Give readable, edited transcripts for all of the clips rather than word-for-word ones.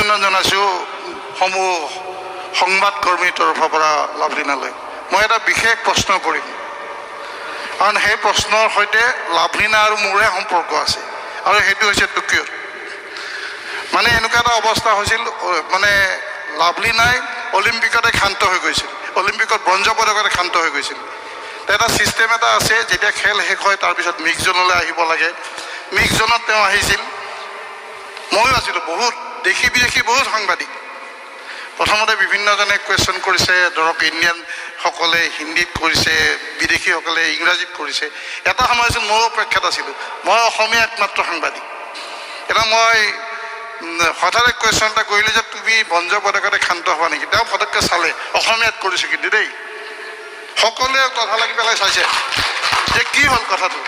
অভিনন্দন জনাইছোঁ সমূহ সংবাদকৰ্মীৰ তৰফৰ পৰা লাভলীনালৈ। মই এটা বিশেষ প্ৰশ্ন কৰিম, কাৰণ সেই প্ৰশ্নৰ সৈতে লাভলীনা আৰু মোৰে সম্পৰ্ক আছে, আৰু সেইটো হৈছে টকিঅ'ত। মানে এনেকুৱা এটা অৱস্থা হৈছিল, মানে লাভলীনাই অলিম্পিকতে ক্ষান্ত হৈ গৈছিল, অলিম্পিকত ব্ৰঞ্জ পদকতে ক্ষান্ত হৈ গৈছিল। এটা ছিষ্টেম এটা আছে, যেতিয়া খেল শেষ হয় তাৰপিছত মিক্স জ'নলৈ আহিব লাগে। মিক্স জ'নত তেওঁ আহিছিল, ময়ো আছিলোঁ। বহুত দেশী বিদেশী বহুত সাংবাদিক। প্ৰথমতে বিভিন্নজনে কুৱেশ্যন কৰিছে, ধৰক ইণ্ডিয়ানসকলে হিন্দীত কৰিছে, বিদেশীসকলে ইংৰাজীত কৰিছে। এটা সময় আছিল ময়ো অপেক্ষাত আছিলোঁ, মই অসমীয়া একমাত্ৰ সাংবাদিক। এটা মই হঠাতে কুৱেশ্যন এটা কৰিলোঁ যে তুমি ব্ৰঞ্জ পদকতে ক্ষান্ত হোৱা নেকি? তেওঁ ফটককৈ চালে, অসমীয়াত কৰিছোঁ কিন্তু দেই। সকলোৱে কথা লাগি পেলাই চাইছে যে কি হ'ল কথাটো।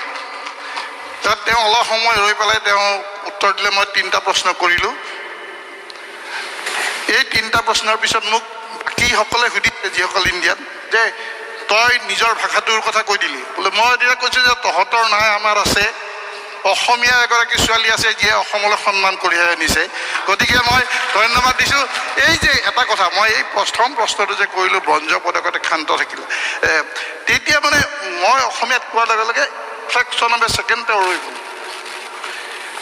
তাত তেওঁ অলপ সময় ৰৈ পেলাই তেওঁ উত্তৰ দিলে। মই 3টা প্ৰশ্ন কৰিলোঁ। এই 3টা প্ৰশ্নৰ পিছত মোক বাকীসকলে সুধিছে, যিসকল ইণ্ডিয়ান, যে তই নিজৰ ভাষাটোৰ কথা কৈ দিলি বোলে। মই এতিয়া কৈছোঁ যে তহঁতৰ নাই, আমাৰ আছে। অসমীয়া এগৰাকী ছোৱালী আছে যিয়ে অসমলৈ সন্মান কঢ়িয়াই আনিছে, গতিকে মই ধন্যবাদ দিছোঁ। এই যে এটা কথা, মই এই প্ৰথম প্ৰশ্নটো যে কৰিলোঁ ব্ৰঞ্জ পদকতে ক্ষান্ত থাকিলে, তেতিয়া মানে মই অসমীয়াত কোৱাৰ লগে লগে ফ্ৰেকশ্যন অফ এ ছেকেণ্ড তেওঁ ৰৈ গ'ল।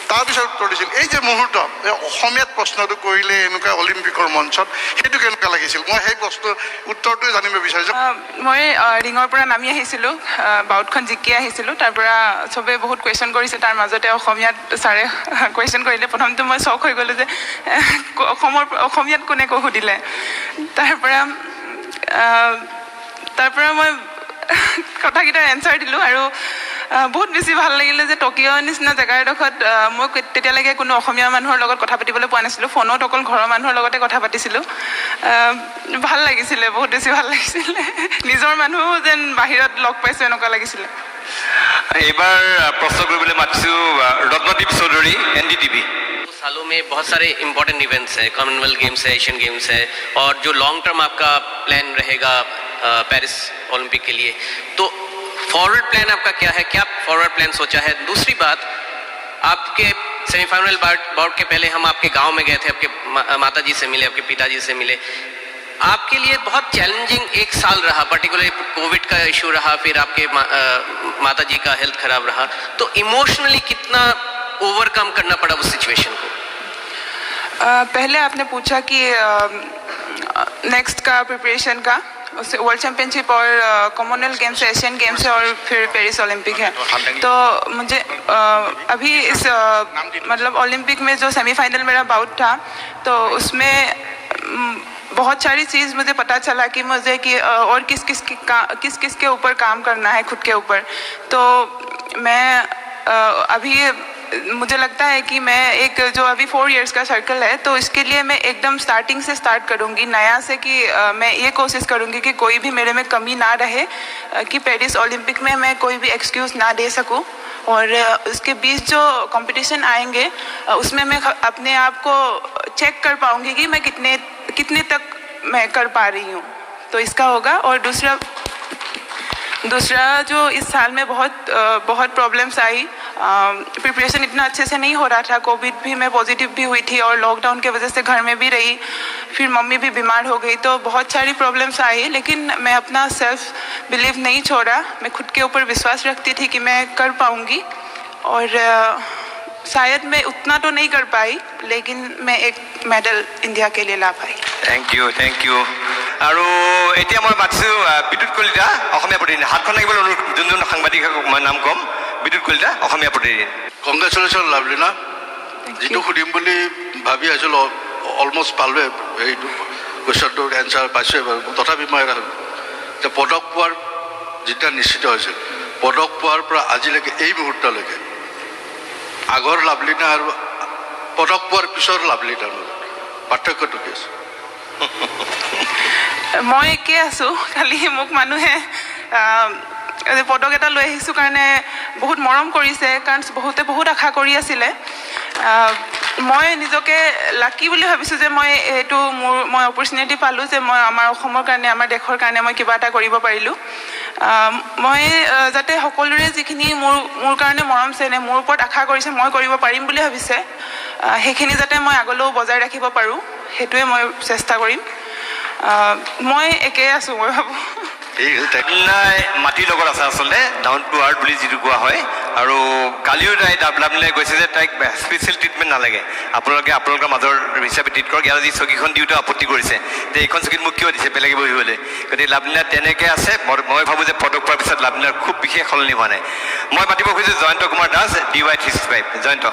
তাৰপিছত উত্তৰ দিছিল। এই যে মুহূৰ্ত, এই অসমীয়াত প্ৰশ্নটো কৰিলে এনেকুৱা অলিম্পিকৰ মঞ্চত, সেইটো কেনেকুৱা লাগিছিল? মই সেই প্ৰশ্নৰ উত্তৰটোৱে জানিব বিচাৰিছোঁ। মই ৰিঙৰ পৰা নামি আহিছিলোঁ, বাউটখন জিকি আহিছিলোঁ। তাৰ পৰা চবেই বহুত কুৱেশ্যন কৰিছে, তাৰ মাজতে অসমীয়াত ছাৰে কুৱেশ্যন কৰিলে। প্ৰথমতে মই চক হৈ গ'লোঁ যে অসমীয়াত কোনে সুধিলে। তাৰ পৰা মই কথাকেইটাৰ এনচাৰ দিলোঁ, আৰু বহুত বেছি ভাল লাগিলে যে টকিঅ' নিচিনা জেগা এডোখৰত মই তেতিয়ালৈকে কোনো অসমীয়া মানুহৰ লগত কথা পাতিবলৈ পোৱা নাছিলোঁ। ফোনত অকল ঘৰৰ মানুহৰ লগতে কথা পাতিছিলোঁ। ভাল লাগিছিলে, বহুত বেছি ভাল লাগিছিলে। নিজৰ মানুহো যেন বাহিৰত লগ পাইছোঁ এনেকুৱা লাগিছিলে। এইবাৰ প্ৰশ্ন কৰিবলৈ মাতিছোঁ ৰত্নদীপ চৌধুৰী, NDTV। सालों में बहुत सारे इम्पोर्टेंट इवेंट्स हैं, कॉमनवेल्थ गेम्स है, एशियन गेम्स है, और जो लॉन्ग टर्म आपका प्लान रहेगा पेरिस ओलंपिक के लिए, तो फॉरवर्ड प्लान आपका क्या है? क्या फॉरवर्ड प्लान सोचा है? दूसरी बात, आपके सेमीफाइनल बाउट के पहले हम आपके गांव में गए थे, आपके माताजी से मिले, आपके पिताजी से मिले। आपके लिए बहुत चैलेंजिंग एक साल रहा, पर्टिकुलरली कोविड का इशू रहा, फिर आपके माताजी का हेल्थ खराब रहा, तो इमोशनली कितना ओवरकम करना पड़ा उस सिचुएशन को? पहले आपने पूछा कि नेक्स्ट का प्रिपरेशन का, उससे वर्ल्ड चैम्पियनशिप और कॉमनवेल्थ गेम्स है, एशियन गेम्स है, और फिर पेरिस ओलंपिक है। तो मुझे अभी इस मतलब ओलंपिक में जो सेमीफाइनल मेरा बाउट था, तो उसमें बहुत सारी चीज़ मुझे पता चला कि मुझे कि और किस किस के ऊपर काम करना है, खुद के ऊपर। तो मैं अभी मुझे लगता है कि मैं एक जो अभी 4 इयर्स का सर्कल है, तो इसके लिए मैं एकदम स्टार्टिंग से स्टार्ट करूँगी नया से, कि मैं ये कोशिश करूँगी कि कोई भी मेरे में कमी ना रहे, कि पेरिस ओलंपिक में मैं कोई भी एक्सक्यूज़ ना दे सकूँ। और उसके बीच जो कंपटीशन आएंगे उसमें मैं अपने आप को चेक कर पाऊँगी कि मैं कितने तक मैं कर पा रही हूँ। तो इसका होगा। और दूसरा जो इस साल में बहुत प्रॉब्लम्स आई, प्रिपरेशन इतना अच्छे से नहीं हो रहा था। कोविड भी मैं पॉजिटिव भी हुई थी, और लॉकडाउन के वजह से घर में भी रही, फिर मम्मी भी बीमार हो गई, तो बहुत सारी प्रॉब्लम्स आई। लेकिन मैं अपना सेल्फ बिलीव नहीं छोड़ा, मैं खुद के ऊपर विश्वास रखती थी कि मैं कर पाऊँगी। और शायद मैं उतना तो नहीं कर पाई, लेकिन मैं एक मेडल इंडिया के लिए ला पाई। थैंक यू আৰু এতিয়া মই মাতিছোঁ বিদ্যুৎ কলিতা, অসমীয়া প্ৰতিনিধি। হাতখন লাগিবলৈ অনুৰোধ, যোন সাংবাদিকক মই নাম ক'ম। বিদ্যুৎ কলিতা, অসমীয়া প্ৰতিনিধি। কংগ্ৰেচুলেশ্যন লাভলীনা। যিটো সুধিম বুলি ভাবি আছিলোঁ অলমষ্ট পালোৱে, সেইটো কুৱেশ্যনটোৰ এনচাৰ পাইছোঁৱে বাৰু। তথাপি মই এতিয়া পদক পোৱাৰ যেতিয়া নিশ্চিত হৈছিল, পদক পোৱাৰ পৰা আজিলৈকে এই মুহূৰ্তলৈকে আগৰ লাভলীনা আৰু পদক পোৱাৰ পিছৰ লাভলীনাৰ মাজত পাৰ্থক্যটো কি আছে? মই একে আছোঁ, খালি মোক মানুহে পদক এটা লৈ আহিছোঁ কাৰণে বহুত মৰম কৰিছে, কাৰণ বহুতে বহুত আশা কৰি আছিলে। মই নিজকে লাকি বুলি ভাবিছোঁ যে মই অপৰচুনিটি পালোঁ, যে মই আমাৰ অসমৰ কাৰণে, আমাৰ দেশৰ কাৰণে মই কিবা এটা কৰিব পাৰিলোঁ। মই যাতে সকলোৰে যিখিনি মোৰ কাৰণে মৰম চেনেহ, মোৰ ওপৰত আশা কৰিছে মই কৰিব পাৰিম বুলি ভাবিছে, সেইখিনি যাতে মই আগলৈও বজাই ৰাখিব পাৰোঁ সেইটোৱে মই চেষ্টা কৰিম মই একেই আছোঁ মই ভাবোঁ লাভলীনাই মাটিৰ লগত আছে আচলতে ডাউন টু আৰ্থ বুলি যিটো কোৱা হয় আৰু কালিও লাভলীনাই কৈছে যে তাইক স্পেচিয়েল ট্ৰিটমেণ্ট নালাগে আপোনালোকৰ মাজৰ হিচাপে ট্ৰিট কৰক ইয়াৰ যি চকীখন দিওঁতে আপত্তি কৰিছে যে এইখন চকীত মোক কিয় দিছে বেলেগে বহিবলৈ গতিকে লাভলীনা তেনেকৈ আছে মই ভাবোঁ যে পদক পোৱাৰ পিছত লাভলীনাৰ খুব বিশেষ সলনি হোৱা নাই মই পাতিব খুজিছোঁ জয়ন্ত কুমাৰ দাস DY365 জয়ন্ত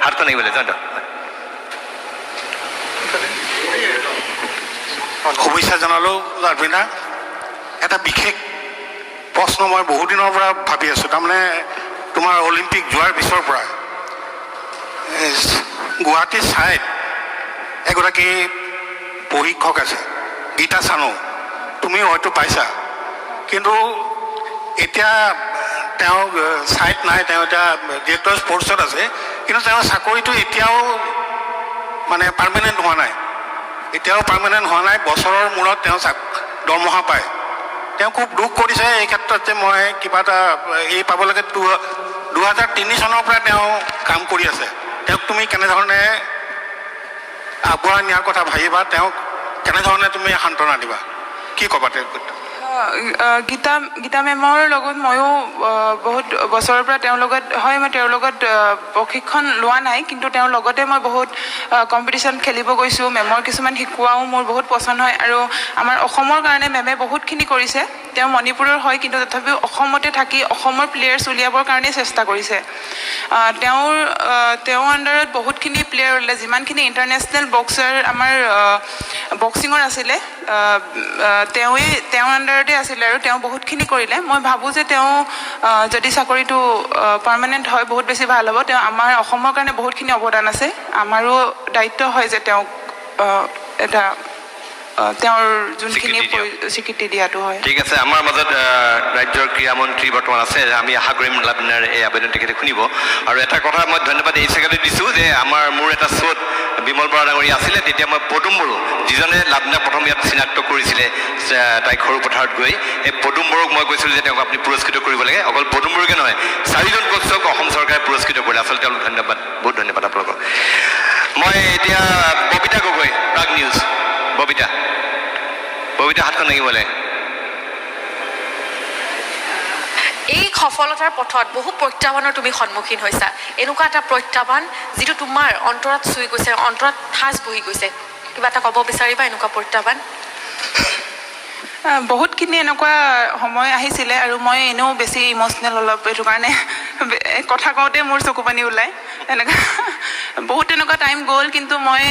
হাতখন আহিবলৈ জয়ন্ত শুভেচ্ছা জনালোঁ লাভলীনা এটা বিশেষ প্ৰশ্ন মই বহুদিনৰ পৰা ভাবি আছোঁ তাৰমানে তোমাৰ অলিম্পিক যোৱাৰ পিছৰ পৰা গুৱাহাটীৰ ছাইত এগৰাকী প্ৰশিক্ষক আছে গীতা চানু তুমিও হয়তো পাইছা কিন্তু এতিয়া তেওঁ ছাইট নাই তেওঁ এতিয়া ডিৰেক্টৰ স্পৰ্টছত আছে কিন্তু তেওঁৰ চাকৰিটো এতিয়াও মানে পাৰ্মানেণ্ট হোৱা নাই বছৰৰ মূৰত তেওঁ দৰমহা পায় তেওঁ খুব দুখ কৰিছে এই ক্ষেত্ৰত যে মই কিবা এটা এই পাব লাগে 2003 চনৰ পৰা তেওঁ কাম কৰি আছে তেওঁক তুমি কেনেধৰণে আগবঢ়াই নিয়াৰ কথা ভাবিবা তেওঁক কেনেধৰণে তুমি সান্তনা দিবা কি ক'বা তেওঁক গীতা মেমৰ লগত ময়ো বহুত বছৰৰ পৰা তেওঁৰ লগত হয় মই তেওঁৰ লগত প্ৰশিক্ষণ লোৱা নাই কিন্তু তেওঁৰ লগতে মই বহুত কম্পিটিশ্যন খেলিব গৈছোঁ মেমৰ কিছুমান শিকোৱাও মোৰ বহুত পচন্দ হয় আৰু আমাৰ অসমৰ কাৰণে মেমে বহুতখিনি কৰিছে তেওঁ মণিপুৰৰ হয় কিন্তু তথাপিও অসমতে থাকি অসমৰ প্লেয়াৰ্ছ উলিয়াবৰ কাৰণে চেষ্টা কৰিছে তেওঁৰ আণ্ডাৰত বহুতখিনি প্লেয়াৰ ওলালে যিমানখিনি ইণ্টাৰনেশ্যনেল বক্সাৰ আমাৰ বক্সিঙৰ আছিলে তেওঁৰ আণ্ডাৰতে আছিলে আৰু তেওঁ বহুতখিনি কৰিলে মই ভাবোঁ যে তেওঁ যদি চাকৰিটো পাৰ্মানেণ্ট হয় বহুত বেছি ভাল হ'ব তেওঁ আমাৰ অসমৰ কাৰণে বহুতখিনি অৱদান আছে আমাৰো দায়িত্ব হয় যে তেওঁক এটা তেওঁৰ যোনখিনি স্বীকৃতি দিয়াটো হয় ঠিক আছে আমাৰ মাজত ৰাজ্যৰ ক্ৰীড়া মন্ত্ৰী বৰ্তমান আছে আমি আশা কৰিম লাভলীনাৰ এই আবেদন তেখেতে শুনিব আৰু এটা কথা মই ধন্যবাদ এই চেগাতে দিছোঁ যে মোৰ এটা শ্ব'ত বিমল বৰা ডাঙৰীয়া আছিলে তেতিয়া মই পদুম বড়ো যিজনে লাভলীনা প্ৰথম ইয়াত চিনাক্ত কৰিছিলে তাইক সৰু পথাৰত গৈ এই পদুম বড়োক মই কৈছিলোঁ যে তেওঁক আপুনি পুৰস্কৃত কৰিব লাগে অকল পদুম বড়োকে নহয় 4জন কোচক অসম চৰকাৰে পুৰস্কৃত কৰিলে আচলতে তেওঁলোক ধন্যবাদ বহুত ধন্যবাদ আপোনালোকক মই এতিয়া ববিতা গগৈ প্ৰাগ নিউজ ববিতা হাতখন লাগিবলৈ এই সফলতাৰ পথত বহু প্ৰত্যাহ্বানৰ তুমি সন্মুখীন হৈছা এনেকুৱা এটা প্ৰত্যাহ্বান যিটো তোমাৰ অন্তৰত চুই গৈছে অন্তৰত ঠাঁচ বহি গৈছে কিবা এটা ক'ব বিচাৰিবা এনেকুৱা প্ৰত্যাহ্বান বহুতখিনি এনেকুৱা সময় আহিছিলে আৰু মই এনেও বেছি ইম'চনেল অলপ এইটো কাৰণে কথা কওঁতে মোৰ চকু পানী ওলায় এনেকুৱা বহুত এনেকুৱা টাইম গ'ল কিন্তু মই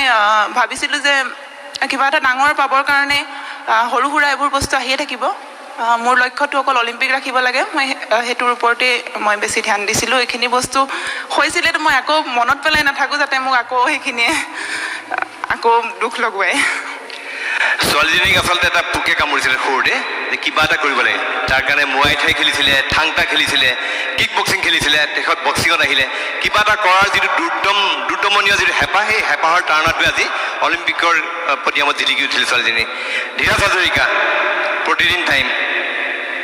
ভাবিছিলোঁ যে কিবা এটা ডাঙৰ পাবৰ কাৰণে সৰু সুৰা এইবোৰ বস্তু আহিয়ে থাকিব মোৰ লক্ষ্যটো অকল অলিম্পিক ৰাখিব লাগে মই সেইটোৰ ওপৰতে মই বেছি ধ্যান দিছিলোঁ এইখিনি বস্তু হৈছিলেতো মই আকৌ মনত পেলাই নাথাকোঁ যাতে মোক আকৌ সেইখিনিয়ে আকৌ দুখ লগুৱাই ছোৱালীজনীক আচলতে এটা পোকে কামুৰিছিলে সৰুতে যে কিবা এটা কৰিব লাগে তাৰ কাৰণে মুৱাই ঠাই খেলিছিলে থাংটা খেলিছিলে কিক বক্সিং খেলিছিলে তেখেত বক্সিঙত আহিলে কিবা এটা কৰাৰ যিটো দুৰ্দমনীয় যিটো হেঁপাহ সেই হেঁপাহৰ তাৰণাটোৱে আজি অলিম্পিকৰ পদিয়ামত জিলিকি উঠিলে ছোৱালীজনী ধীৰাজ হাজৰিকা প্ৰতিদিন টাইম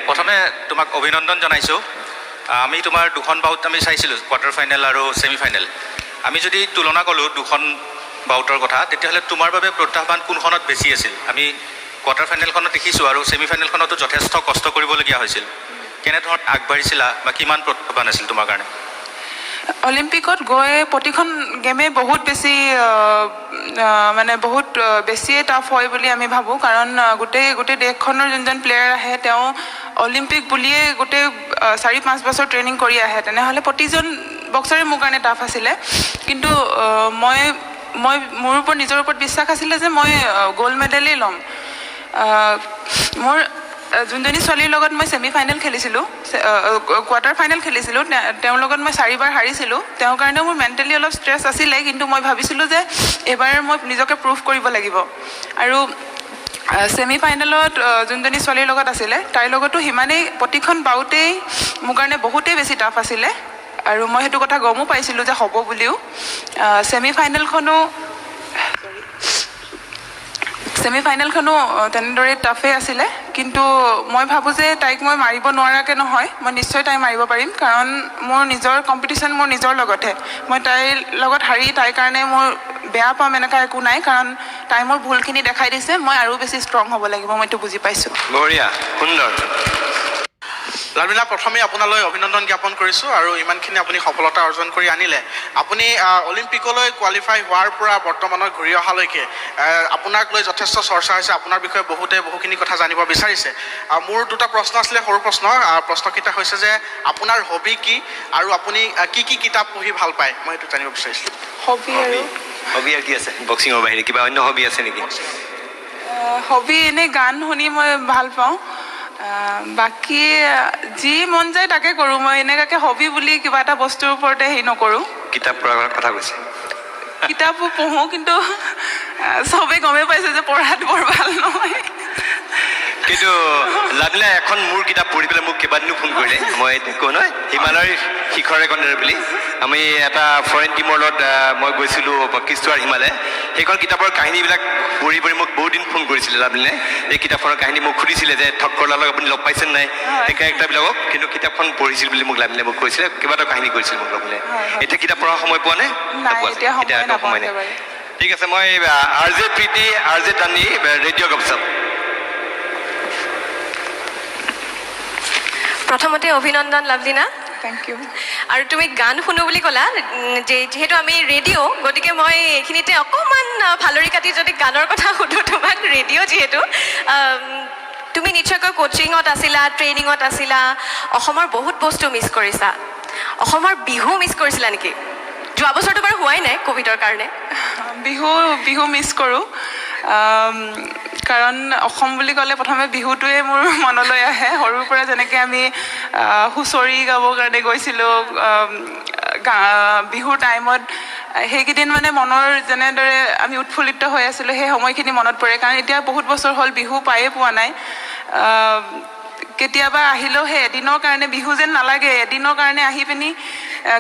প্ৰথমে তোমাক অভিনন্দন জনাইছোঁ আমি তোমাৰ দুখন বাউট আমি চাইছিলোঁ কোৱাৰ্টাৰ ফাইনেল আৰু ছেমি ফাইনেল আমি যদি তুলনা কৰোঁ দুখন বাউটৰ কথা তেতিয়াহ'লে তোমাৰ বাবে প্ৰত্যাহ্বান কোনখনত বেছি আছিল আমি কোৱাৰ্টাৰ ফাইনেলখনত দেখিছোঁ আৰু ছেমি ফাইনেলখনতো যথেষ্ট কষ্ট কৰিবলগীয়া হৈছিল কেনেধৰণে আগবাঢ়িছিলা বা কিমান প্ৰত্যাহ্বান আছিল তোমাৰ কাৰণে অলিম্পিকত গৈ প্ৰতিখন গেমে বহুত বেছি মানে বহুত বেছিয়ে টাফ হয় বুলি আমি ভাবোঁ কাৰণ গোটেই দেশখনৰ যোনজন প্লেয়াৰ আহে তেওঁ অলিম্পিক বুলিয়ে গোটেই 4-5 বছৰ ট্ৰেইনিং কৰি আহে তেনেহ'লে প্ৰতিজন বক্সাৰে মোৰ কাৰণে টাফ আছিলে কিন্তু মই মোৰ ওপৰত নিজৰ ওপৰত বিশ্বাস আছিলে যে মই গ'ল্ড মেডেলেই ল'ম মোৰ যোনজনী ছোৱালীৰ লগত মই ছেমি ফাইনেল খেলিছিলোঁ কোৱাৰ্টাৰ ফাইনেল খেলিছিলোঁ তেওঁৰ লগত মই 4 বাৰ হাৰিছিলোঁ তেওঁৰ কাৰণেও মোৰ মেণ্টেলি অলপ ষ্ট্ৰেছ আছিলে কিন্তু মই ভাবিছিলোঁ যে এইবাৰ মই নিজকে প্ৰুভ কৰিব লাগিব আৰু ছেমি ফাইনেলত যোনজনী ছোৱালীৰ লগত আছিলে তাইৰ লগতো সিমানেই প্ৰতিখন বাউটেই মোৰ কাৰণে বহুতেই বেছি টাফ আছিলে আৰু মই সেইটো কথা গমো পাইছিলোঁ যে হ'ব বুলিও ছেমি ফাইনেলখনো ছেমি ফাইনেলখনো তেনেদৰে টাফে আছিলে, কিন্তু মই ভাবোঁ যে তাইক মই মাৰিব নোৱাৰাকৈ নহয়, মই নিশ্চয় তাই মাৰিব পাৰিম, কাৰণ মোৰ নিজৰ কম্পিটিশ্যন মোৰ নিজৰ লগতহে। মই তাইৰ লগত হাৰি তাইৰ কাৰণে মোৰ বেয়া পাম এনেকুৱা একো নাই, কাৰণ তাই মোৰ ভুলখিনি দেখাই দিছে, মই আৰু বেছি ষ্ট্ৰং হ'ব লাগিব, মই এইটো বুজি পাইছোঁ। বঢ়িয়া, সুন্দৰ। লাভলীনা, প্ৰথমে আপোনালৈ অভিনন্দন জ্ঞাপন কৰিছোঁ, আৰু ইমানখিনি আপুনি সফলতা অৰ্জন কৰি আনিলে। আপুনি অলিম্পিকলৈ কোৱালিফাই হোৱাৰ পৰা বৰ্তমানৰ ঘূৰি অহালৈকে আপোনাক লৈ যথেষ্ট চৰ্চা হৈছে, আপোনাৰ বিষয়ে বহুখিনি কথা জানিব বিচাৰিছে। মোৰ দুটা প্ৰশ্ন আছিলে, সৰু প্ৰশ্ন। প্ৰশ্নকেইটা হৈছে যে আপোনাৰ হবি কি, আৰু আপুনি কি কিতাপ পঢ়ি ভাল পায়, মই এইটো জানিব বিচাৰিছিলোঁ। হবি আৰু কি আছে বক্সিঙৰ বাহিৰে কিবা অন্য হবি আছে নেকি? হবি এনেই গান শুনি মই ভাল পাওঁ, বাকী যি মন যায় তাকে কৰোঁ। মই এনেকুৱাকৈ হবি বুলি কিবা এটা বস্তুৰ ওপৰতে হেৰি নকৰোঁ। কিতাপ পঢ়াৰ কথা কৈছে? কিতাপো পঢ়োঁ, কিন্তু চবেই গমেই পাইছে যে পঢ়াটো বৰ ভাল নহয়। কিন্তু লাভলীনা এখন মোৰ কিতাপ পঢ়ি পেলাই মোক কেইবাদিনো ফোন কৰিলে, মই কওঁ নহয় হিমালয়ৰ শিখৰে কন্দৰে বুলি। আমি এটা ফৰেইন টিমৰ লগত মই গৈছিলোঁ কিস্তুৱাৰ হিমালয়, সেইখন কিতাপৰ কাহিনীবিলাক পঢ়ি মোক বহুত দিন ফোন কৰিছিলে লাভলীনাই। এই কিতাপখনৰ কাহিনী মোক সুধিছিলে যে ঠক্কৰলালক আপুনি লগ পাইছেনে নাই, সেই কেৰেক্টাৰবিলাকক, কিন্তু কিতাপখন পঢ়িছিল বুলি মোক লাভলীনাই মোক কৈছিলে, কেইবাটাও কাহিনী কৰিছিল মোক লাভলীনাই। এতিয়া কিতাপ পঢ়াৰ সময় পোৱা নে? এতিয়া সময় নাই। ঠিক আছে, মই RJ প্ৰীতি, RJ তানি, ৰেডিঅ' গপচাপ। প্ৰথমতে অভিনন্দন লাভলীনা। Thank U. আৰু তুমি গান শুনো বুলি ক'লা, যিহেতু আমি ৰেডিঅ', গতিকে মই এইখিনিতে অকণমান ফালৰি কাটি যদি গানৰ কথা সুধোঁ তোমাক, ৰেডিঅ' যিহেতু তুমি নিশ্চয়কৈ কোচিঙত আছিলা, ট্ৰেইনিঙত আছিলা, অসমৰ বহুত বস্তু মিছ কৰিছা। অসমৰ বিহু মিছ কৰিছিলা নেকি? যোৱা বছৰটো বাৰু হোৱাই নাই ক'ভিডৰ কাৰণে। বিহু মিছ কৰোঁ, কাৰণ অসম বুলি ক'লে প্ৰথমে বিহুটোৱে মোৰ মনলৈ আহে। সৰুৰ পৰা যেনেকৈ আমি হুঁচৰি গাবৰ কাৰণে গৈছিলোঁ বিহুৰ টাইমত, সেইকেইদিন মানে মনৰ যেনেদৰে আমি উৎফুল্লিত হৈ আছিলোঁ, সেই সময়খিনি মনত পৰে। কাৰণ এতিয়া বহুত বছৰ হ'ল বিহু পায়ে পোৱা নাই। কেতিয়াবা আহিলেও সেই এদিনৰ কাৰণে বিহু যেন নালাগে, এদিনৰ কাৰণে আহি পিনি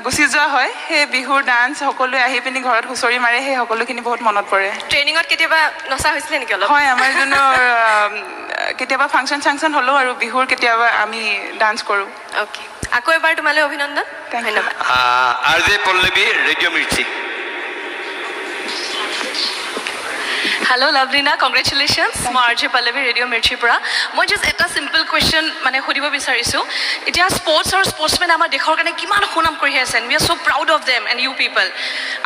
গুচি যোৱা হয়। সেই বিহুৰ ডান্স সকলোৱে আহি পিনি ঘৰত হুঁচৰি মাৰে, সেই সকলোখিনি বহুত মনত পৰে। ট্ৰেইনিঙত কেতিয়াবা নচা হৈছিলে নেকি অলপ? হয়, আমাৰ যোনো কেতিয়াবা ফাংচন হ'লেও আৰু বিহুৰ কেতিয়াবা আমি ডান্স কৰোঁ। অ'কে, আকৌ এবাৰ তোমালৈ অভিনন্দন, ধন্যবাদ। RJ Pallavi, radio' mirchi. Hello' Lovlina, congratulations. মই RJ পল্লৱী, ৰেডিঅ' মিৰ্চিৰ পৰা। মই জাষ্ট এটা চিম্পল কুৱেশ্যন মানে সুধিব বিচাৰিছোঁ। এতিয়া স্পৰ্টছ আৰু স্পৰ্টছমেন আমাৰ দেশৰ কাৰণে কিমান সুনাম কঢ়িয়াই আছে, we are so' proud of them and you people.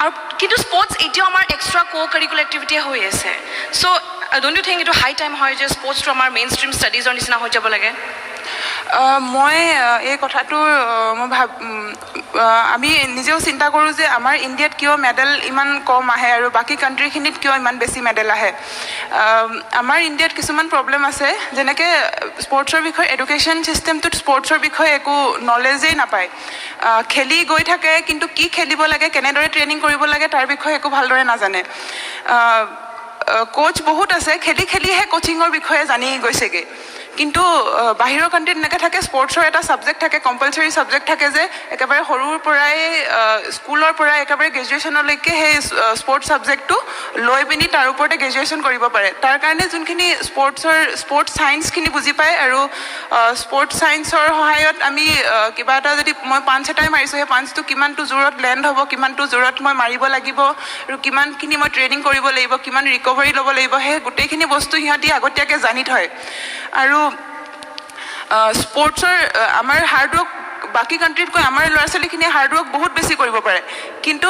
আৰু কিন্তু স্পৰ্টছ এতিয়াও আমাৰ এক্সট্ৰা কাৰিকুলাৰ এক্টিভিটিয়ে হৈ আছে। চ' ডোন্ট ইউ থিংক এইটো হাই টাইম হয় যে স্পৰ্টছটো আমাৰ মেইন ষ্ট্ৰীম ষ্টাডিজৰ নিচিনা হৈ যাব লাগে? মই এই কথাটো আমি নিজেও চিন্তা কৰোঁ যে আমাৰ ইণ্ডিয়াত কিয় মেডেল ইমান কম আহে আৰু বাকী কাণ্ট্ৰিখিনিত কিয় ইমান বেছি মেডেল আহে। আমাৰ ইণ্ডিয়াত কিছুমান প্ৰব্লেম আছে, যেনেকৈ স্পৰ্টছৰ বিষয়ে এডুকেশ্যন ছিষ্টেমটোত স্পৰ্টছৰ বিষয়ে একো নলেজেই নাপায়। খেলি গৈ থাকে, কিন্তু কি খেলিব লাগে, কেনেদৰে ট্ৰেইনিং কৰিব লাগে তাৰ বিষয়ে একো ভালদৰে নাজানে। কোচ বহুত আছে, খেলিহে কোচিঙৰ বিষয়ে জানি গৈছেগৈ। কিন্তু বাহিৰৰ কাণ্ট্ৰিত এনেকৈ থাকে, স্পৰ্টছৰ এটা ছাবজেক্ট থাকে, কম্পালচৰি ছাবজেক্ট থাকে যে একেবাৰে সৰুৰ পৰাই স্কুলৰ পৰাই একেবাৰে গ্ৰেজুৱেশ্যনলৈকে সেই স্পৰ্টছ ছাবজেক্টটো লৈ পিনি তাৰ ওপৰতে গ্ৰেজুৱেশ্যন কৰিব পাৰে। তাৰ কাৰণে যোনখিনি স্পৰ্টছ ছায়েন্সখিনি বুজি পায়, আৰু স্পৰ্টছ ছায়েন্সৰ সহায়ত আমি কিবা এটা যদি মই পাঞ্চ এটাই মাৰিছোঁ, সেই পাঞ্চটো কিমানটো জোৰত লেণ্ড হ'ব, কিমানটো জোৰত মই মাৰিব লাগিব, আৰু কিমানখিনি মই ট্ৰেইনিং কৰিব লাগিব, কিমান ৰিকভাৰী ল'ব লাগিব, সেই গোটেইখিনি বস্তু সিহঁতি আগতীয়াকৈ জানি থয়। আৰু স্পৰ্টছৰ আমাৰ হাৰ্ডৱৰ্ক বাকী কাণ্ট্ৰিতকৈ আমাৰ ল'ৰা ছোৱালীখিনিয়ে হাৰ্ডৱৰ্ক বহুত বেছি কৰিব পাৰে, কিন্তু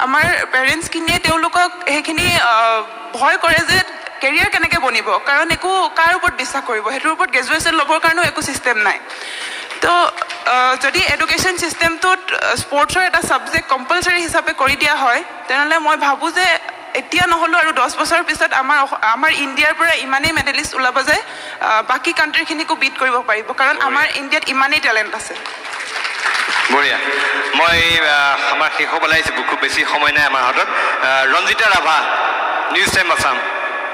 আমাৰ পেৰেণ্টছখিনিয়ে তেওঁলোকক সেইখিনি ভয় কৰে যে কেৰিয়াৰ কেনেকৈ বনিব, কাৰণ কাৰ ওপৰত বিশ্বাস কৰিব, সেইটোৰ ওপৰত গ্ৰেজুৱেশ্যন ল'বৰ কাৰণেও একো ছিষ্টেম নাই। তো যদি এডুকেশ্যন ছিষ্টেমটোত স্পৰ্টছৰ এটা ছাবজেক্ট কম্পালচৰি হিচাপে কৰি দিয়া হয়, তেনেহ'লে মই ভাবোঁ যে এতিয়া নহ'লেও আৰু 10 বছৰৰ পিছত আমাৰ ইণ্ডিয়াৰ পৰা ইমানেই মেডেলিষ্ট ওলাব যে বাকী কাণ্ট্ৰিখিনিকো বিট কৰিব পাৰিব, কাৰণ আমাৰ ইণ্ডিয়াত ইমানেই টেলেণ্ট আছে। বঢ়িয়া। মই আমাৰ শেষ হ'বলৈ আহিছোঁ, খুব বেছি সময় নাই আমাৰ হাতত। Ranjita Rabha, news time Assam.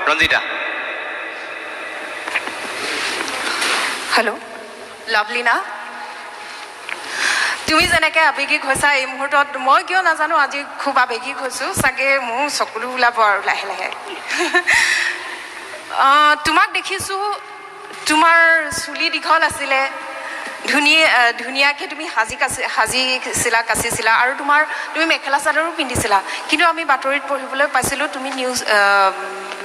Ranjita. Hello' Lovlina, তুমি যেনেকৈ আৱেগিক হৈছা এই মুহূৰ্তত, মই কিয় নাজানো আজি খুব আৱেগিক হৈছোঁ, চাগে মোৰ চকুলো ওলাব আৰু লাহে লাহে। তোমাক দেখিছোঁ তোমাৰ চুলি দীঘল আছিলে ধুনীয়াকৈ তুমি কাচিছিলা আৰু তুমি মেখেলা চাদৰো পিন্ধিছিলা কিন্তু আমি বাতৰিত পঢ়িবলৈ পাইছিলোঁ তুমি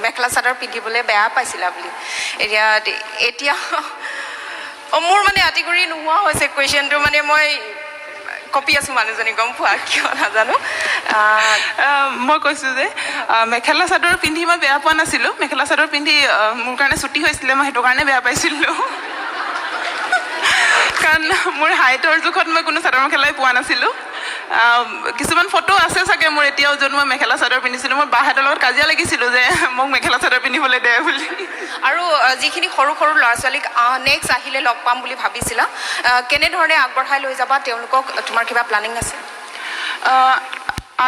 মেখেলা চাদৰ পিন্ধিবলৈ বেয়া পাইছিলা বুলি এতিয়া মোৰ মানে আতি কৰি নোহোৱা হৈছে কুৱেশ্যনটো মানে মই কপি আছোঁ মানুহজনী গম পোৱা কিয় নাজানো মই কৈছোঁ যে মেখেলা চাদৰ পিন্ধি মই বেয়া পোৱা নাছিলোঁ মেখেলা চাদৰ পিন্ধি মোৰ কাৰণে ছুটি হৈছিলে মই সেইটো কাৰণে বেয়া পাইছিলোঁ কাৰণ মোৰ হাইটৰ জোখত মই কোনো চাদৰ মেখেলাই পোৱা নাছিলোঁ কিছুমান ফটো আছে চাগে মোৰ এতিয়াও য'ত মই মেখেলা চাদৰ পিন্ধিছিলোঁ মোৰ বাহঁতৰ লগত কাজিয়া লাগিছিলোঁ যে মোক মেখেলা চাদৰ পিন্ধিবলৈ দে বুলি আৰু যিখিনি সৰু সৰু ল'ৰা ছোৱালীক নেক্সট আহিলে লগ পাম বুলি ভাবিছিলা কেনেধৰণে আগবঢ়াই লৈ যাবা তেওঁলোকক তোমাৰ কিবা প্লানিং আছে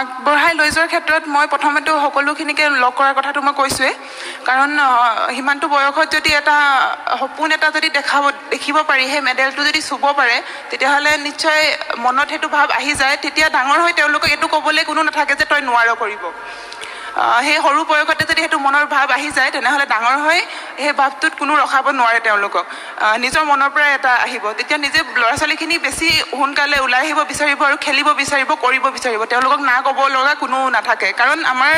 আগবঢ়াই লৈ যোৱাৰ ক্ষেত্ৰত মই প্ৰথমেতো সকলোখিনিকে লগ কৰাৰ কথাটো মই কৈছোঁৱেই কাৰণ সিমানটো বয়সত যদি এটা সপোন এটা যদি দেখিব পাৰি সেই মেডেলটো যদি চুব পাৰে তেতিয়াহ'লে নিশ্চয় মনত সেইটো ভাৱ আহি যায় তেতিয়া ডাঙৰ হৈ তেওঁলোকক এইটো ক'বলৈ কোনো নাথাকে যে তই নোৱাৰ কৰিব সেই সৰু বয়সতে যদি সেইটো মনৰ ভাৱ আহি যায় তেনেহ'লে ডাঙৰ হৈ সেই ভাৱটোত কোনো ৰখাব নোৱাৰে তেওঁলোকক নিজৰ মনৰ পৰা এটা আহিব তেতিয়া নিজে ল'ৰা ছোৱালীখিনি বেছি সোনকালে ওলাই আহিব বিচাৰিব আৰু খেলিব বিচাৰিব কৰিব বিচাৰিব তেওঁলোকক না ক'ব লগা কোনো নাথাকে কাৰণ আমাৰ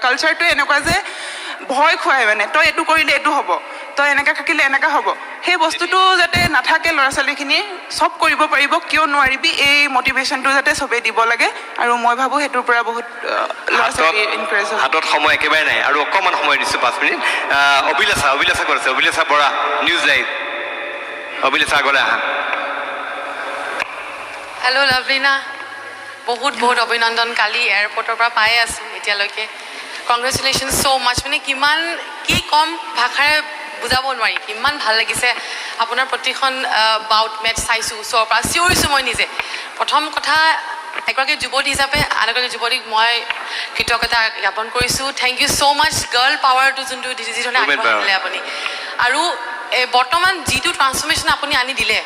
কালচাৰটোৱে এনেকুৱা যে ভয় খুৱাই মানে তই এইটো কৰিলে এইটো হ'ব তই এনেকৈ থাকিলে এনেকৈ হ'ব সেই বস্তুটো যাতে নাথাকে ল'ৰা ছোৱালীখিনি চব কৰিব পাৰিব কিয় নোৱাৰিবি এই মটিভেশ্যনটো যাতে চবেই দিব লাগে আৰু মই ভাবোঁ সেইটোৰ পৰা বহুত ল'ৰা ছোৱালী ইনকাৰেজ হ'ব হাতত সময় একেবাৰে নাই আৰু অকণমান সময় দিছোঁ 5 মিনিট অভিলাষা কৰিছে অভিলাষা বৰা নিউজ লাইভ অভিলাষা আগলৈ আহা হেল্ল' লাভলীনা বহুত অভিনন্দন কালি এয়াৰপৰ্টৰ পৰা পাই আছোঁ এতিয়ালৈকে কংগ্ৰেচুলেশ্যন ছ' মাছ মানে কি কম ভাষাৰে বুজাব নোৱাৰি কিমান ভাল লাগিছে আপোনাৰ প্ৰতিখন বাউট মেটচ চাইছোঁ ওচৰৰ পৰা চিঞৰিছোঁ মই নিজে প্ৰথম কথা এগৰাকী যুৱতী হিচাপে আন এগৰাকী যুৱতীক মই কৃতজ্ঞতা জ্ঞাপন কৰিছোঁ thank you so' much girl পাৱাৰটো যোনটো যিধৰণে আগবঢ়াই দিলে আপুনি আৰু বৰ্তমান যিটো ট্ৰান্সফৰ্মেশ্যন আপুনি আনি দিলে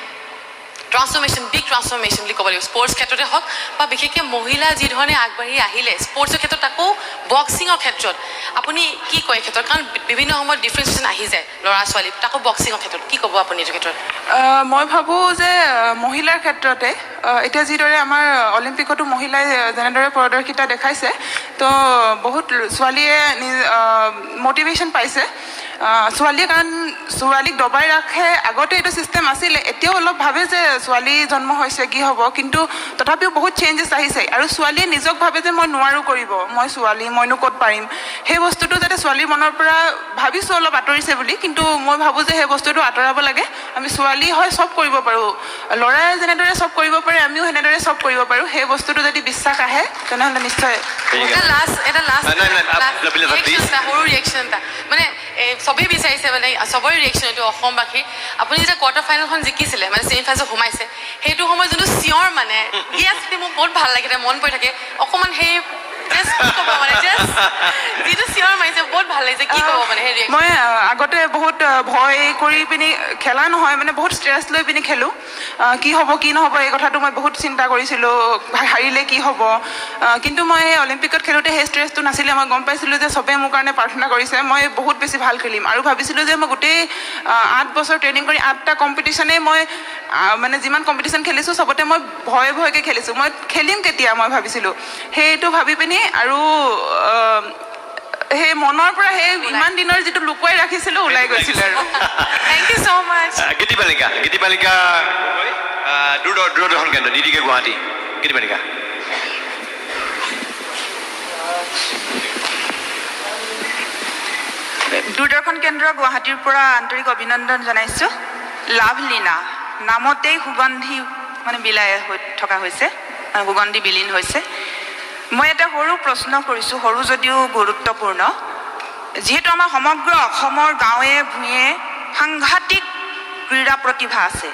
বিগ ট্ৰান্সফৰ্মেশ্যন বুলি ক'ব লাগিব স্পৰ্টছ ক্ষেত্ৰতে হওক বা বিশেষকৈ মহিলা যিধৰণে আগবাঢ়ি আহিলে স্পৰ্টছৰ ক্ষেত্ৰত আকৌ বক্সিঙৰ ক্ষেত্ৰত আপুনি কি কয় এই ক্ষেত্ৰত কাৰণ বিভিন্ন সময়ত ডিফাৰেঞ্চিয়েশ্যন আহি যায় ল'ৰা ছোৱালী তাকো বক্সিঙৰ ক্ষেত্ৰত কি ক'ব আপুনি এইটো ক্ষেত্ৰত মই ভাবোঁ যে মহিলাৰ ক্ষেত্ৰতে এতিয়া যিদৰে আমাৰ অলিম্পিকতো মহিলাই যেনেদৰে প্ৰদৰ্শিতা দেখাইছে তো বহুত ছোৱালীয়ে মটিভেশ্যন পাইছে ছোৱালীয়ে কাৰণ ছোৱালীক দবাই ৰাখে আগতে এইটো ছিষ্টেম আছিলে এতিয়াও অলপ ভাবে যে ছোৱালী জন্ম হৈছে কি হ'ব কিন্তু তথাপিও বহুত চেঞ্জেছ আহিছে আৰু ছোৱালীয়ে নিজক ভাবে যে মই নোৱাৰোঁ কৰিব মই ছোৱালী মইনো ক'ত পাৰিম সেই বস্তুটো যাতে ছোৱালীৰ মনৰ পৰা ভাবিছোঁ অলপ আঁতৰিছে বুলি কিন্তু মই ভাবোঁ যে সেই বস্তুটো আঁতৰাব লাগে আমি ছোৱালী হয় চব কৰিব পাৰোঁ ল'ৰাই যেনেদৰে চব কৰিব পাৰে আমিও সেনেদৰে চব কৰিব পাৰোঁ সেই বস্তুটো যদি বিশ্বাস আহে তেনেহ'লে নিশ্চয় সৰু ৰিয়েকশ্যন এটা মানে চবেই বিচাৰিছে মানে চবৰে ৰিয়েকশ্যন এইটো অসমবাসী আপুনি যেতিয়া কোৱাৰ্টাৰ ফাইনেলখন জিকিছিলে মানে ছেমি ফাইনেলত সোমাইছে সেইটো সময়ত যোনটো চিঞৰ মানে মোৰ বহুত ভাল লাগে মন পৰি থাকে অকণমান সেই যিটো চিঞৰ মাৰিছে বহুত ভাল লাগিছে কি ক'ব মানে সেই মই আগতে বহুত ভয় কৰি পিনি খেলা নহয় মানে বহুত ষ্ট্ৰেছ লৈ পিনি খেলোঁ কি হ'ব কি নহ'ব এই কথাটো মই বহুত চিন্তা কৰিছিলোঁ হাৰিলে কি হ'ব কিন্তু মই সেই অলিম্পিকত খেলোঁতে সেই ষ্ট্ৰেছটো নাছিলে মই গম পাইছিলোঁ যে চবেই মোৰ কাৰণে প্ৰাৰ্থনা কৰিছে মই বহুত বেছি ভাল খেলিম আৰু ভাবিছিলোঁ যে মই গোটেই 8 বছৰ ট্ৰেইনিং কৰি 8টা কম্পিটিশ্যনেই মই মানে যিমান কম্পিটিশ্যন খেলিছোঁ চবতে মই ভয়কৈ খেলিছোঁ মই খেলিম কেতিয়া মই ভাবিছিলোঁ সেইটো ভাবি পিনি আৰু সেই মনৰ পৰা সেই ইমান দিনৰ যিটো লুকুৱাই ৰাখিছিলোঁ ওলাই গৈছিলে আৰু থেংক ইউ ছ' মাছ গীতিমালিকা দূৰদৰ্শন কেন্দ্ৰ ডিডিকে গুৱাহাটী গীতিমালিকা দূৰদৰ্শন কেন্দ্ৰ গুৱাহাটীৰ পৰা আন্তৰিক অভিনন্দন জনাইছোঁ লাভলীনা নামতেই সুগন্ধি মানে বিলাই থকা হৈছে সুগন্ধি বিলীন হৈছে মই এটা সৰু প্ৰশ্ন কৰিছোঁ সৰু যদিও গুৰুত্বপূৰ্ণ যিহেতু আমাৰ সমগ্ৰ অসমৰ গাঁৱে ভূঞে সাংঘাতিক ক্ৰীড়া প্ৰতিভা আছে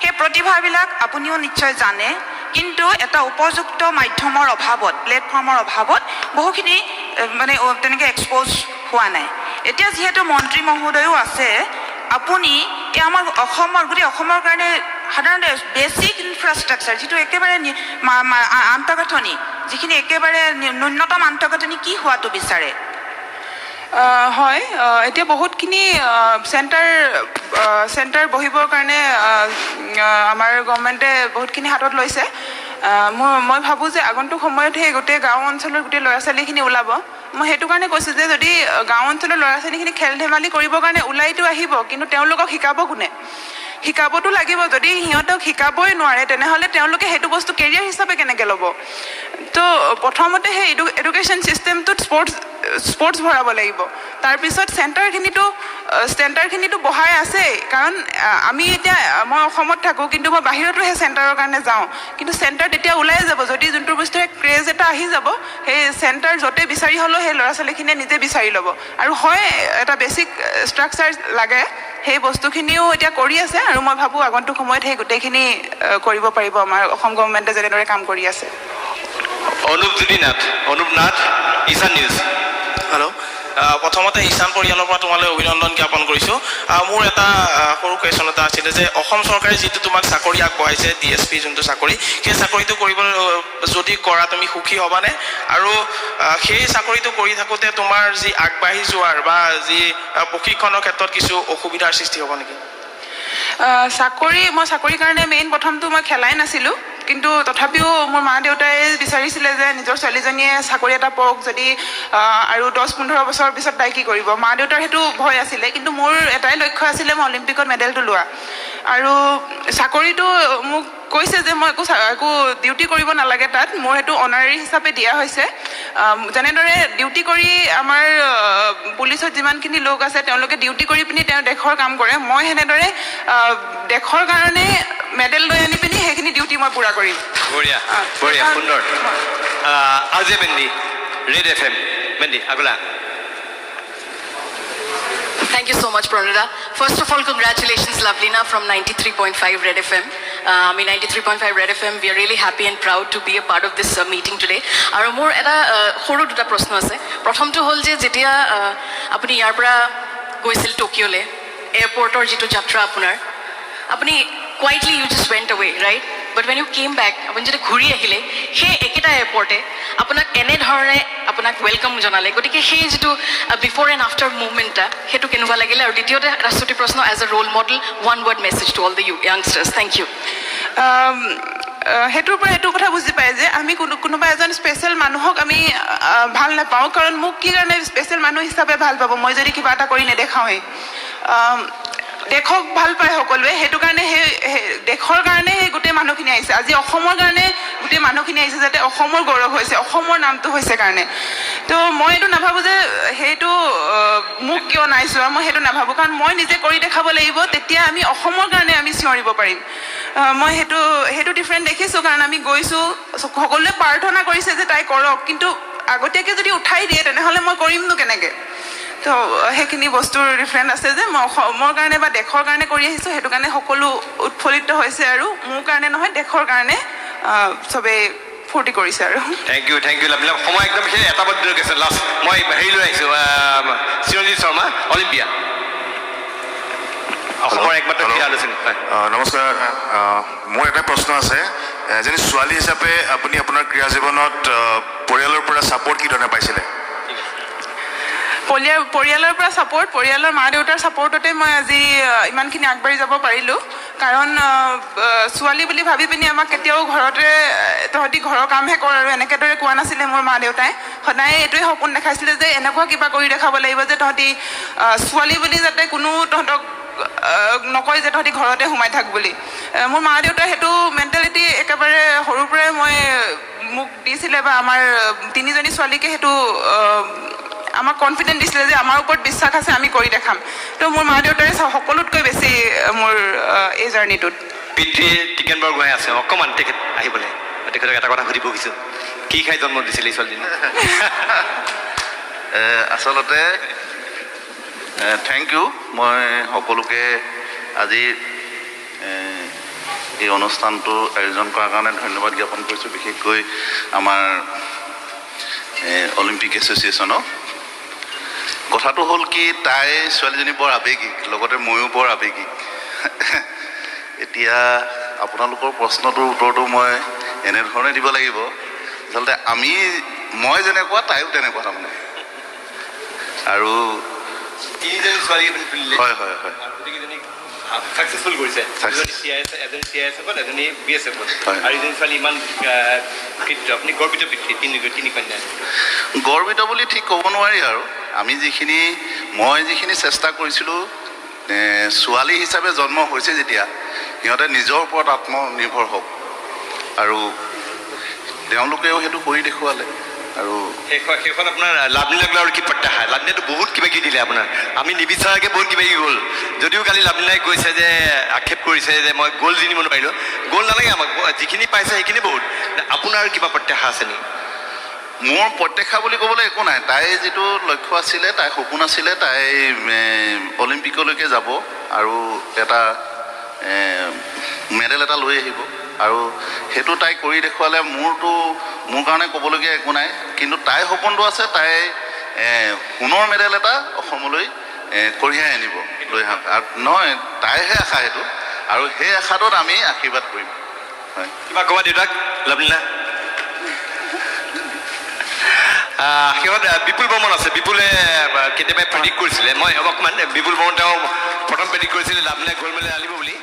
সেই প্ৰতিভাবিলাক আপুনিও নিশ্চয় জানে কিন্তু এটা উপযুক্ত মাধ্যমৰ অভাৱত প্লেটফৰ্মৰ অভাৱত বহুখিনি মানে তেনেকৈ এক্সপ'জ হোৱা নাই এতিয়া যিহেতু মন্ত্ৰী মহোদয়ো আছে আপুনি এই আমাৰ অসমৰ গোটেই অসমৰ কাৰণে সাধাৰণতে বেছিক ইনফ্ৰাষ্ট্ৰাকচাৰ যিটো একেবাৰে আন্তঃগাঁথনি যিখিনি একেবাৰে ন্যূনতম আন্তঃগাঁথনি কি হোৱাটো বিচাৰে হয় এতিয়া বহুতখিনি চেণ্টাৰ বহিবৰ কাৰণে আমাৰ গভৰ্ণমেণ্টে বহুতখিনি হাতত লৈছে মই ভাবোঁ যে আগন্তুক সময়ত সেই গোটেই গাঁও অঞ্চলৰ গোটেই ল'ৰা ছোৱালীখিনি ওলাব মই সেইটো কাৰণে কৈছোঁ যে যদি গাঁও অঞ্চলৰ ল'ৰা ছোৱালীখিনি খেল ধেমালি কৰিবৰ কাৰণে ওলাইতো আহিব কিন্তু তেওঁলোকক শিকাব কোনে শিকাবতো লাগিব যদি সিহঁতক শিকাবই নোৱাৰে তেনেহ'লে তেওঁলোকে সেইটো বস্তু কেৰিয়াৰ হিচাপে কেনেকৈ ল'ব তো প্ৰথমতে সেই এডুকেশ্যন ছিষ্টেমটোত স্পৰ্টছ ভৰাব লাগিব তাৰপিছত চেণ্টাৰখিনিতো বহাই আছেই কাৰণ আমি এতিয়া মই অসমত থাকোঁ কিন্তু মই বাহিৰতো সেই চেণ্টাৰৰ কাৰণে যাওঁ কিন্তু চেণ্টাৰ তেতিয়া ওলাই যাব যদি যোনটো বস্তুৰে ক্ৰেজ এটা আহি যাব সেই চেণ্টাৰ য'তে বিচাৰি হ'লেও সেই ল'ৰা ছোৱালীখিনিয়ে নিজে বিচাৰি ল'ব আৰু হয় এটা বেছিক ষ্ট্ৰাকচাৰ লাগে সেই বস্তুখিনিও এতিয়া কৰি আছে আৰু মই ভাবোঁ আগন্তুক সময়ত সেই গোটেইখিনি কৰিব পাৰিব আমাৰ অসম গভৰ্ণমেণ্টে যেনেদৰে কাম কৰি আছে অনুপ নাথ ঈশান নিউজ হেল্ল' প্ৰথমতে ঈশান পৰিয়ালৰ পৰা তোমালৈ অভিনন্দন জ্ঞাপন কৰিছোঁ মোৰ এটা সৰু কুৱেশ্যন এটা আছিলে যে অসম চৰকাৰে যিটো তোমাক চাকৰি আগবঢ়াইছে DSP যোনটো চাকৰি সেই চাকৰিটো কৰিবলৈ যদি কৰা তুমি সুখী হ'বানে আৰু সেই চাকৰিটো কৰি থাকোঁতে তোমাৰ যি আগবাঢ়ি যোৱাৰ বা যি প্ৰশিক্ষণৰ ক্ষেত্ৰত কিছু অসুবিধাৰ সৃষ্টি হ'ব নেকি মই চাকৰিৰ কাৰণে মেইন প্ৰথমটো মই খেলাই নাছিলোঁ কিন্তু তথাপিও মোৰ মা দেউতাই বিচাৰিছিলে যে নিজৰ ছোৱালীজনীয়ে চাকৰি এটা পাওক যদি আৰু 10-15 বছৰৰ পিছত তাই কি কৰিব মা দেউতাৰ সেইটো ভয় আছিলে কিন্তু মোৰ এটাই লক্ষ্য আছিলে মই অলিম্পিকত মেডেলটো লোৱা আৰু চাকৰিটো মোক কৈছে যে মই একো ডিউটি কৰিব নালাগে তাত মোৰ সেইটো অনাৰী হিচাপে দিয়া হৈছে যেনেদৰে ডিউটি কৰি আমাৰ পুলিচত যিমানখিনি লোক আছে তেওঁলোকে ডিউটি কৰি পিনি তেওঁ দেশৰ কাম কৰে মই সেনেদৰে দেশৰ কাৰণে মেডেল লৈ আনি পিনি সেইখিনি ডিউটি মই পূৰা কৰিম বঢ়িয়া সুন্দৰ আজি মেণ্ডি ৰেড FM মেণ্ডি আগলা Thank you so much, Pranida. First of all, congratulations, Lovelina from 93.5 Red FM. 93.5 Red FM, we are really happy and proud to be a part of this meeting today. আৰু মোৰ এটা সৰু দুটা প্ৰশ্ন আছে প্ৰথমটো হ'ল যে যেতিয়া আপুনি ইয়াৰ পৰা গৈছিল টকিঅ'লৈ এয়াৰপৰ্টৰ যিটো যাত্ৰা আপোনাৰ আপুনি quietly you just went away, right? But when you came back, আপুনি যেতিয়া ঘূৰি আহিলে সেই একেটা এয়াৰপৰ্টে আপোনাক এনেধৰণে আপোনাক ৱেলকাম জনালে গতিকে সেই যিটো বিফ'ৰ এণ্ড আফটাৰ মুভমেণ্টটা সেইটো কেনেকুৱা লাগিলে আৰু দ্বিতীয়তে ৰাষ্ট্ৰপতি প্ৰশ্ন as a role model one word message to all the youngsters thank you সেইটোৰ পৰা এইটো কথা বুজি পায় যে আমি কোনোবা এজন স্পেচিয়েল মানুহক আমি ভাল নাপাওঁ কাৰণ মোক কি কাৰণে স্পেচিয়েল মানুহ হিচাপে ভাল পাব মই যদি কিবা এটা কৰি নেদেখাওঁৱেই দেশক ভাল পায় সকলোৱে সেইটো কাৰণে সেই দেশৰ কাৰণে সেই গোটেই মানুহখিনি আহিছে আজি অসমৰ কাৰণে গোটেই মানুহখিনি আহিছে যাতে অসমৰ গৌৰৱ হৈছে অসমৰ নামটো হৈছে কাৰণে তো মই এইটো নাভাবোঁ যে সেইটো মোক কিয় নাই চোৱা মই সেইটো নাভাবোঁ কাৰণ মই নিজে কৰি দেখাব লাগিব তেতিয়া আমি অসমৰ কাৰণে আমি চিঞৰিব পাৰিম মই সেইটো ডিফাৰেণ্ট দেখিছোঁ কাৰণ আমি গৈছোঁ সকলোৱে প্ৰাৰ্থনা কৰিছে যে তাই কৰক কিন্তু আগতীয়াকৈ যদি উঠাই দিয়ে তেনেহ'লে মই কৰিমনো কেনেকৈ তো সেইখিনি বস্তুৰ ডিফাৰেণ্ট আছে যে মই অসমৰ কাৰণে বা দেশৰ কাৰণে কৰি আহিছোঁ সেইটো কাৰণে সকলো উৎফুল্লিত হৈছে আৰু মোৰ কাৰণে নহয় দেশৰ কাৰণে চবেই ফূৰ্তি কৰিছে আৰু থেংক ইউ লাভলীনা সময় একদম সেই এটা বদ্ধ গৈছে লাষ্ট মই হেৰি লৈ আহিছোঁ চিৰঞ্জিত শৰ্মা অলিম্পিয়া অসমৰ একমাত্ৰ ক্ৰীড়া আলোচনী নমস্কাৰ মোৰ এটা প্ৰশ্ন আছে এজনী ছোৱালী হিচাপে আপুনি আপোনাৰ ক্ৰীড়া জীৱনত পৰিয়ালৰ পৰা ছাপোৰ্ট কি ধৰণে পাইছিলে পৰিয়ালৰ পৰা ছাপোৰ্ট পৰিয়ালৰ মা দেউতাৰ ছাপোৰ্টতে মই আজি ইমানখিনি আগবাঢ়ি যাব পাৰিলোঁ কাৰণ ছোৱালী বুলি ভাবি পিনি আমাক কেতিয়াও ঘৰতে তহঁতি ঘৰৰ কামহে কৰ আৰু এনেকেদৰে কোৱা নাছিলে মোৰ মা দেউতাই সদায় এইটোৱে সপোন দেখাইছিলে যে এনেকুৱা কিবা কৰি দেখাব লাগিব যে তহঁতি ছোৱালী বুলি যাতে কোনো তহঁতক নকয় যে তহঁতি ঘৰতে সোমাই থাক বুলি মোৰ মা দেউতাই সেইটো মেণ্টেলিটি একেবাৰে সৰুৰ পৰাই মোক দিছিলে বা আমাৰ তিনিজনী ছোৱালীকে সেইটো আমাক কনফিডেণ্ট দিছিলে যে আমাৰ ওপৰত বিশ্বাস আছে আমি কৰি দেখাম তো মোৰ মা দেউতাৰে সকলোতকৈ বেছি মোৰ এই জাৰ্ণিটোত পিতৃ টিকেন বৰগোহাঁই আছে অকণমান তেখেত আহিবলৈ তেখেতক এটা কথা সুধিব খুজিছোঁ কি খাই জন্ম দিছিলে এই ছোৱালীজনী আচলতে থেংক ইউ মই সকলোকে আজি এই অনুষ্ঠানটো আয়োজন কৰাৰ কাৰণে ধন্যবাদ জ্ঞাপন কৰিছোঁ বিশেষকৈ আমাৰ অলিম্পিক এছ'চিয়েশ্যনক কথাটো হ'ল কি তাই ছোৱালীজনী বৰ আৱেগিক লগতে ময়ো বৰ আৱেগিক এতিয়া আপোনালোকৰ প্ৰশ্নটোৰ উত্তৰটো মই এনেধৰণে দিব লাগিব আচলতে মই যেনেকুৱা তাইও তেনেকুৱা তাৰমানে আৰু তিনিজনী ছোৱালী আপুনি তুলিলে হয় হয় হয় গোটেইকেইজনী ছাকচেছফুল কৰিছে এজনী CISF এজনী BSF হয়। আৰু এজনী ছোৱালী ইমান কৃত্য আপুনি গৰ্বিত পিতৃ তিনি কন্যা গৰ্বিত বুলি ঠিক ক'ব নোৱাৰি আৰু আমি মই যিখিনি চেষ্টা কৰিছিলোঁ ছোৱালী হিচাপে জন্ম হৈছে যেতিয়া সিহঁতে নিজৰ ওপৰত আত্মনিৰ্ভৰ হওক আৰু তেওঁলোকেও সেইটো কৰি দেখুৱালে আৰু শেষত আপোনাৰ লাভলীনাক লৈ আৰু কি প্ৰত্যাশা লাভলীনাটো বহুত কিবা কিবি দিলে আপোনাৰ আমি নিবিচাৰাকৈ বহুত কিবা কিবি গ'ল যদিও কালি লাভলীনাই কৈছে যে আক্ষেপ কৰিছে যে মই গ'ল জিনিব নোৱাৰিলোঁ গ'ল নালাগে আমাক যিখিনি পাইছে সেইখিনি বহুত আপোনাৰ কিবা প্ৰত্যাশা আছে নেকি মোৰ প্ৰত্যাশা বুলি ক'বলৈ একো নাই তাইৰ যিটো লক্ষ্য আছিলে তাইৰ সপোন আছিলে তাই অলিম্পিকলৈকে যাব আৰু এটা মেডেল এটা লৈ আহিব আৰু সেইটো তাই কৰি দেখুৱালে মোৰ কাৰণে ক'বলগীয়া একো নাই কিন্তু তাইৰ সপোনটো আছে তাই সোণৰ মেডেল এটা অসমলৈ কঢ়িয়াই আনিব লৈ আহক আৰু নহয় তাইহে আশা সেইটো আৰু সেই আশাটোত আমি আশীৰ্বাদ কৰিম হয় কিবা ক'বা দেউতাক লাভলীনা শেষত বিপুল বৰ্মন আছে বিপুলে কেতিয়াবা প্ৰেডিক্ট কৰিছিলে মই অকণমান বিপুল বৰ্মন তেওঁ প্ৰথম প্ৰেডিক্ট কৰিছিলে লাভলীনাই গ'ল্ড মেডেল আনিব বুলি